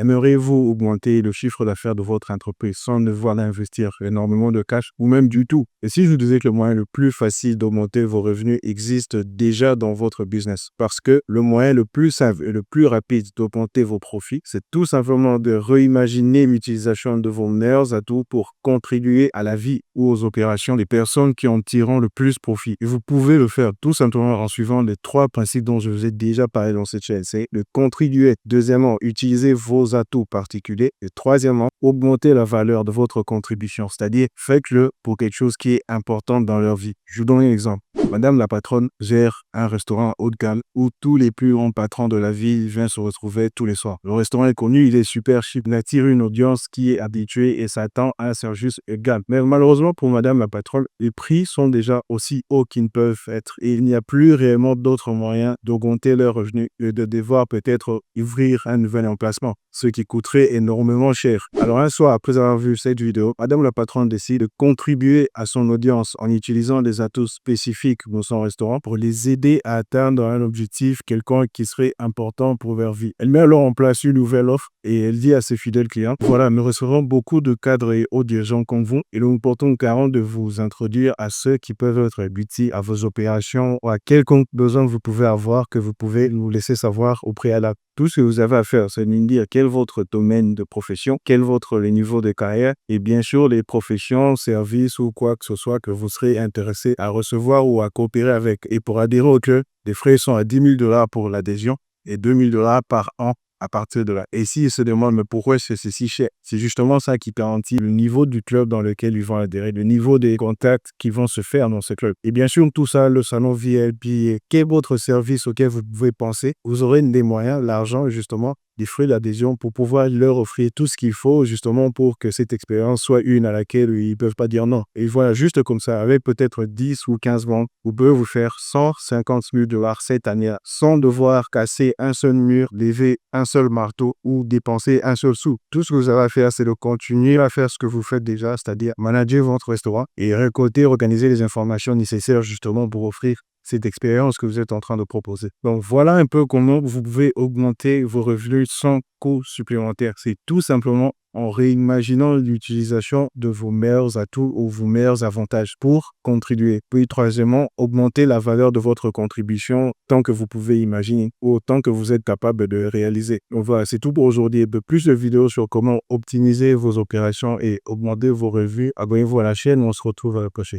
Aimeriez-vous augmenter le chiffre d'affaires de votre entreprise sans devoir investir énormément de cash ou même du tout? Et si je vous disais que le moyen le plus facile d'augmenter vos revenus existe déjà dans votre business? Parce que le moyen le plus simple et le plus rapide d'augmenter vos profits, c'est tout simplement de réimaginer l'utilisation de vos meilleurs atouts pour contribuer à la vie ou aux opérations des personnes qui en tireront le plus profit. Et vous pouvez le faire tout simplement en suivant les 3 principes dont je vous ai déjà parlé dans cette chaîne. C'est de contribuer. Deuxièmement, utiliser vos atouts particuliers. Et troisièmement, augmenter la valeur de votre contribution. C'est-à-dire, faites-le pour quelque chose qui est important dans leur vie. Je vous donne un exemple. Madame la patronne gère un restaurant haut de gamme où tous les plus grands patrons de la ville viennent se retrouver tous les soirs. Le restaurant est connu, il est super chic, il attire une audience qui est habituée et s'attend à un service égal. Mais malheureusement pour Madame la patronne, les prix sont déjà aussi hauts qu'ils ne peuvent être et il n'y a plus réellement d'autres moyens d'augmenter leurs revenus et de devoir peut-être ouvrir un nouvel emplacement, ce qui coûterait énormément cher. Alors un soir, après avoir vu cette vidéo, Madame la patronne décide de contribuer à son audience en utilisant des atouts spécifiques dans son restaurant pour les aider à atteindre un objectif quelconque qui serait important pour leur vie. Elle met alors en place une nouvelle offre et elle dit à ses fidèles clients, voilà, nous recevons beaucoup de cadres et hauts dirigeants comme vous et nous nous portons garant de vous introduire à ceux qui peuvent être utiles à vos opérations ou à quelconque besoin que vous pouvez avoir que vous pouvez nous laisser savoir au préalable. Tout ce que vous avez à faire, c'est de nous dire quel est votre domaine de profession, quel est votre niveau de carrière et bien sûr les professions, services ou quoi que ce soit que vous serez intéressé à recevoir ou à coopérer avec. Et pour adhérer au club, les frais sont à 10 000 $ pour l'adhésion et 2 000 $ par an à partir de là. Et s'ils se demandent, mais pourquoi c'est si cher? C'est justement ça qui garantit le niveau du club dans lequel ils vont adhérer, le niveau des contacts qui vont se faire dans ce club. Et bien sûr, tout ça, le salon VIP, quel est votre service auquel vous pouvez penser? Vous aurez des moyens, l'argent, justement, des frais d'adhésion pour pouvoir leur offrir tout ce qu'il faut justement pour que cette expérience soit une à laquelle ils ne peuvent pas dire non. Et voilà, juste comme ça, avec peut-être 10 ou 15 membres, vous pouvez vous faire 150 000 $ cette année sans devoir casser un seul mur, lever un seul marteau ou dépenser un seul sou. Tout ce que vous avez à faire, c'est de continuer à faire ce que vous faites déjà, c'est-à-dire manager votre restaurant et récolter, organiser les informations nécessaires justement pour offrir cette expérience que vous êtes en train de proposer. Donc, voilà un peu comment vous pouvez augmenter vos revenus sans coût supplémentaire. C'est tout simplement en réimaginant l'utilisation de vos meilleurs atouts ou vos meilleurs avantages pour contribuer. Puis, troisièmement, augmenter la valeur de votre contribution tant que vous pouvez imaginer ou autant que vous êtes capable de réaliser. Donc, voilà, c'est tout pour aujourd'hui. De plus de vidéos sur comment optimiser vos opérations et augmenter vos revenus, abonnez-vous à la chaîne. On se retrouve à la prochaine.